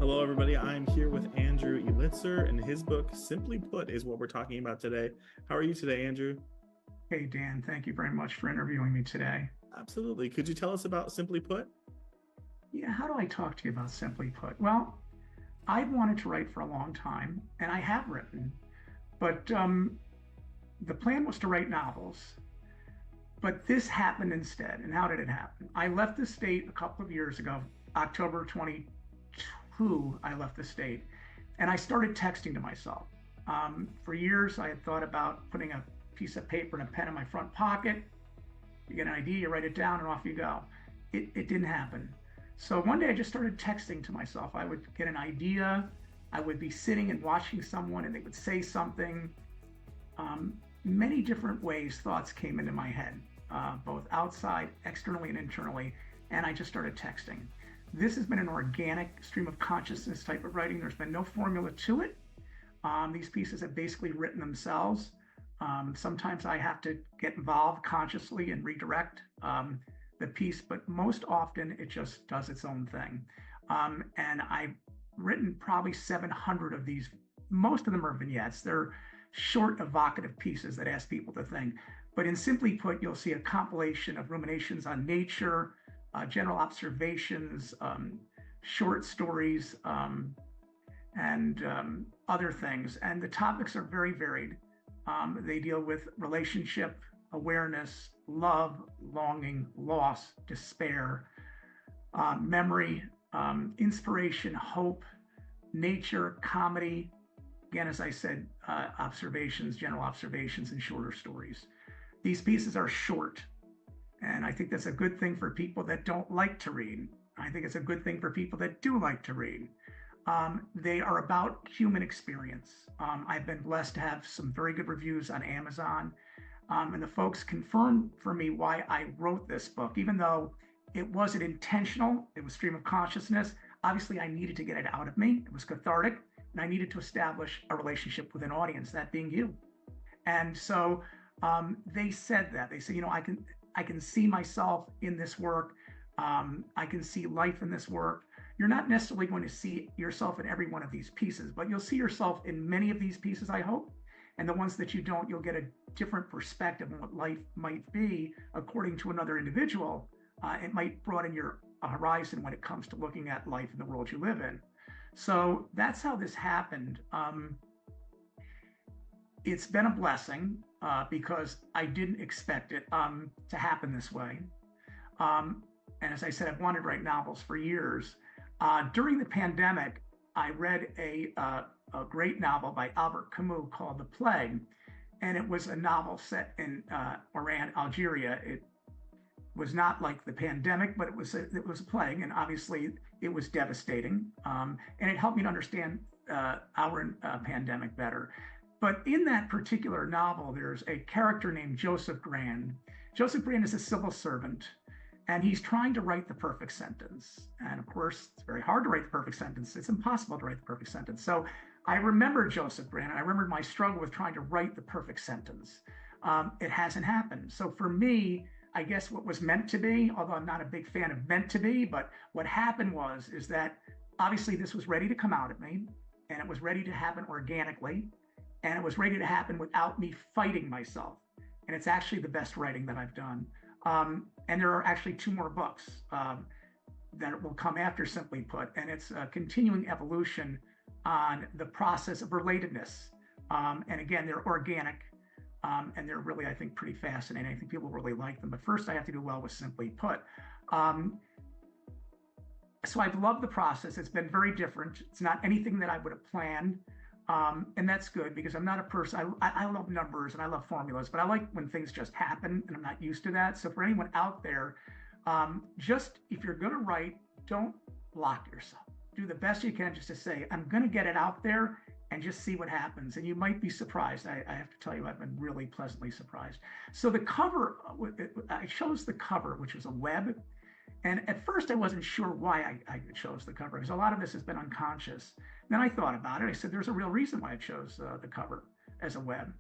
Hello, everybody. I'm here with Andrew Elitzer, and his book, Simply Put, is what we're talking about today. How are you today, Andrew? Hey, Dan, thank you very much for interviewing me today. Absolutely. Could you tell us about Simply Put? Yeah, how do I talk to you about Simply Put? Well, I've wanted to write for a long time, and I have written, but the plan was to write novels. But this happened instead. And how did it happen? I left the state a couple of years ago, October 22, I left the state, and I started texting to myself. For years, I had thought about putting a piece of paper and a pen in my front pocket. You get an idea, you write it down, and off you go. It didn't happen. So one day I just started texting to myself. I would get an idea. I would be sitting and watching someone, and they would say something. Many different ways thoughts came into my head, both outside, externally, and internally. And I just started texting. This has been an organic stream of consciousness type of writing. There's been no formula to it. These pieces have basically written themselves. Sometimes I have to get involved consciously and redirect the piece, but most often it just does its own thing. And I've written probably 700 of these. Most of them are vignettes. They're short, evocative pieces that ask people to think. But in Simply Put, you'll see a compilation of ruminations on nature, general observations, short stories, and other things. And the topics are very varied. They deal with relationship, awareness, love, longing, loss, despair, memory, inspiration, hope, nature, comedy. Again, as I said, observations, general observations, and shorter stories. These pieces are short, and I think that's a good thing for people that don't like to read. I think it's a good thing for people that do like to read. They are about human experience. I've been blessed to have some very good reviews on Amazon, and the folks confirmed for me why I wrote this book, even though it wasn't intentional. It was stream of consciousness. Obviously, I needed to get it out of me. It was cathartic, and I needed to establish a relationship with an audience, that being you. And so they said that. They say, I can see myself in this work. I can see life in this work. You're not necessarily going to see yourself in every one of these pieces, but you'll see yourself in many of these pieces, I hope. And the ones that you don't, you'll get a different perspective on what life might be according to another individual. It might broaden your horizon when it comes to looking at life in the world you live in. So that's how this happened. It's been a blessing because I didn't expect it to happen this way. And as I said, I've wanted to write novels for years. During the pandemic, I read a great novel by Albert Camus called The Plague. And it was a novel set in Oran, Algeria. It was not like the pandemic, but it was a plague. And obviously, it was devastating. And it helped me to understand our pandemic better. But in that particular novel, there's a character named Joseph Grand. Joseph Grand is a civil servant, and he's trying to write the perfect sentence. And of course, it's very hard to write the perfect sentence. It's impossible to write the perfect sentence. So I remember Joseph Grand. I remembered my struggle with trying to write the perfect sentence. It hasn't happened. So for me, I guess what was meant to be, although I'm not a big fan of meant to be, but what happened is that obviously this was ready to come out of me, and it was ready to happen organically, and it was ready to happen without me fighting myself. And it's actually the best writing that I've done. And there are actually two more books that will come after Simply Put, and it's a continuing evolution on the process of relatedness. And again, they're organic, and they're really, I think, pretty fascinating. I think people really like them. But first, I have to do well with Simply Put. So I've loved the process. It's been very different. It's not anything that I would have planned. And that's good because I'm not a person, I love numbers and I love formulas, but I like when things just happen and I'm not used to that. So for anyone out there, just if you're going to write, don't block yourself. Do the best you can just to say, I'm going to get it out there and just see what happens. And you might be surprised. I have to tell you, I've been really pleasantly surprised. So the cover, I chose the cover, which was a web. And at first, I wasn't sure why I chose the cover because a lot of this has been unconscious. Then I thought about it. I said, there's a real reason why I chose the cover as a web,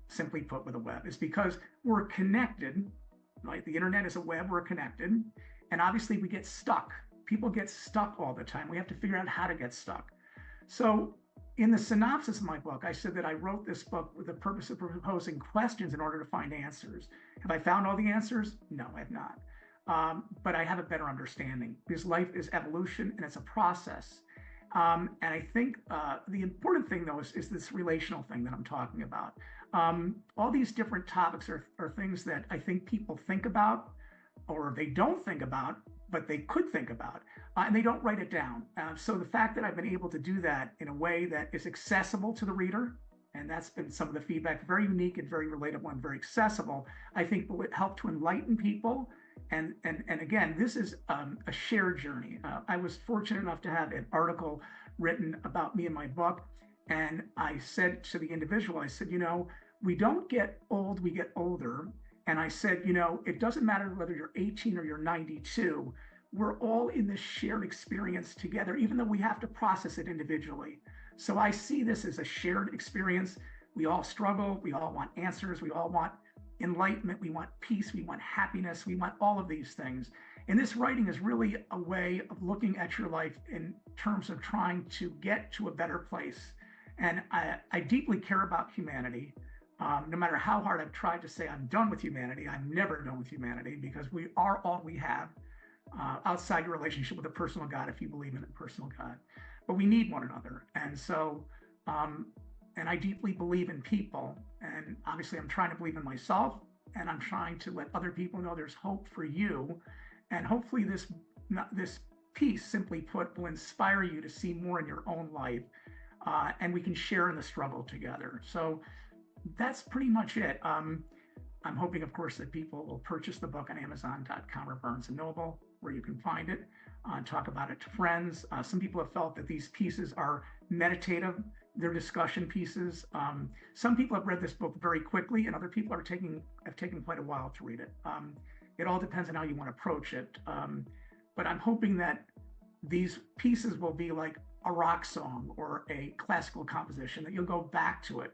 Simply Put with a web. It's because we're connected, right? The internet is a web, we're connected. And obviously, we get stuck. People get stuck all the time. We have to figure out how to get stuck. So in the synopsis of my book, I said that I wrote this book with the purpose of proposing questions in order to find answers. Have I found all the answers? No, I have not. But I have a better understanding because life is evolution and it's a process. And I think the important thing, though, is this relational thing that I'm talking about. All these different topics are things that I think people think about or they don't think about, but they could think about, and they don't write it down. So the fact that I've been able to do that in a way that is accessible to the reader, and that's been some of the feedback, very unique and very relatable and very accessible, I think will help to enlighten people. And again, this is a shared journey. I was fortunate enough to have an article written about me and my book. And I said to the individual, I said, we don't get old, we get older. And I said, it doesn't matter whether you're 18 or you're 92. We're all in this shared experience together, even though we have to process it individually. So I see this as a shared experience. We all struggle. We all want answers. We all want enlightenment. We want peace. We want happiness. We want all of these things. And this writing is really a way of looking at your life in terms of trying to get to a better place. And I deeply care about humanity. No matter how hard I've tried to say I'm done with humanity, I'm never done with humanity because we are all we have outside your relationship with a personal God, if you believe in a personal God. But we need one another. And so, and I deeply believe in people. And obviously, I'm trying to believe in myself, and I'm trying to let other people know there's hope for you. And hopefully, this piece, simply put, will inspire you to see more in your own life, and we can share in the struggle together. So that's pretty much it. I'm hoping, of course, that people will purchase the book on Amazon.com or Barnes & Noble, where you can find it, talk about it to friends. Some people have felt that these pieces are meditative. They're discussion pieces. Some people have read this book very quickly, and other people have taken quite a while to read it. It all depends on how you want to approach it. But I'm hoping that these pieces will be like a rock song or a classical composition, that you'll go back to it.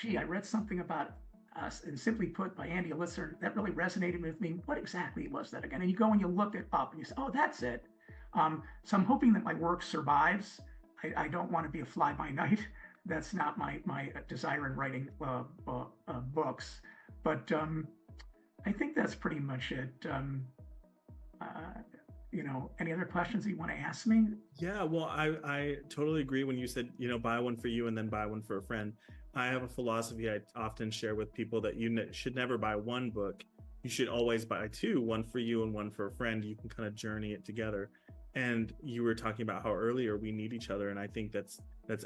Gee, I read something about us, and Simply Put by Andy Elitzer, that really resonated with me. What exactly was that again? And you go and you look it up and you say, oh, that's it. So I'm hoping that my work survives. I don't want to be a fly by night. That's not my desire in writing books. But I think that's pretty much it. Any other questions that you want to ask me? Yeah, well, I totally agree when you said, buy one for you and then buy one for a friend. I have a philosophy I often share with people that you should never buy one book. You should always buy two, one for you and one for a friend. You can kind of journey it together. And you were talking about how earlier we need each other. And I think that's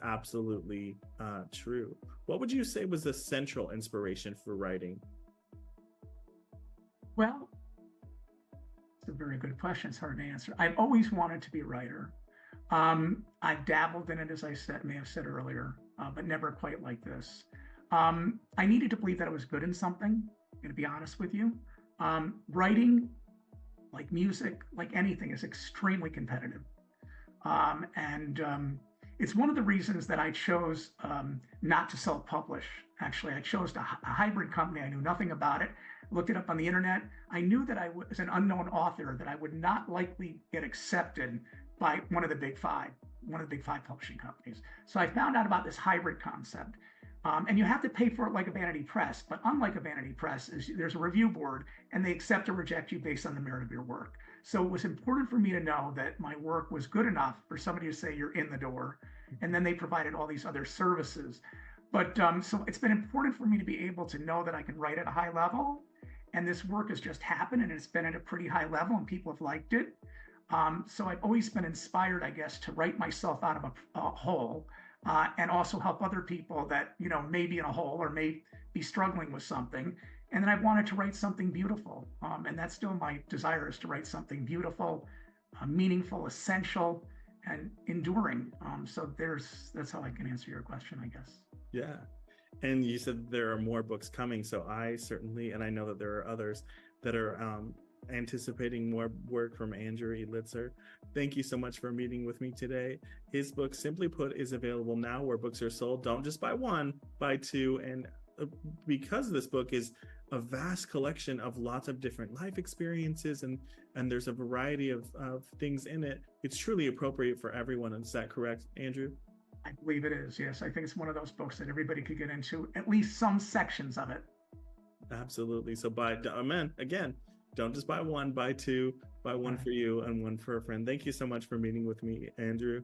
absolutely true. What would you say was the central inspiration for writing? Well, it's a very good question. It's hard to answer. I've always wanted to be a writer. I've dabbled in it, as I may have said earlier, but never quite like this. I needed to believe that I was good in something, I'm going to be honest with you. Writing, like music, like anything, is extremely competitive. It's one of the reasons that I chose not to self-publish. Actually, I chose a hybrid company. I knew nothing about it, looked it up on the internet. I knew that I was an unknown author, that I would not likely get accepted by one of the big five publishing companies. So I found out about this hybrid concept. And you have to pay for it like a vanity press, but unlike a vanity press, there's a review board and they accept or reject you based on the merit of your work. So it was important for me to know that my work was good enough for somebody to say you're in the door. And then they provided all these other services. But so it's been important for me to be able to know that I can write at a high level. And this work has just happened and it's been at a pretty high level and people have liked it. So I've always been inspired, I guess, to write myself out of a hole. And also help other people that, may be in a hole or may be struggling with something. And then I wanted to write something beautiful. And that's still my desire, is to write something beautiful, meaningful, essential, and enduring. So that's how I can answer your question, I guess. Yeah. And you said there are more books coming. So I certainly, and I know that there are others that are anticipating more work from Andrew Elitzer. Thank you so much for meeting with me today. His book, Simply Put, is available now where books are sold. Don't just buy one, buy two. And because this book is a vast collection of lots of different life experiences, and there's a variety of things in it. It's truly appropriate for everyone. Is that correct, Andrew? I believe it is. Yes, I think it's one of those books that everybody could get into, at least some sections of it. Absolutely. So buy, amen. Again, don't just buy one, buy two, buy one for you and one for a friend. Thank you so much for meeting with me, Andrew.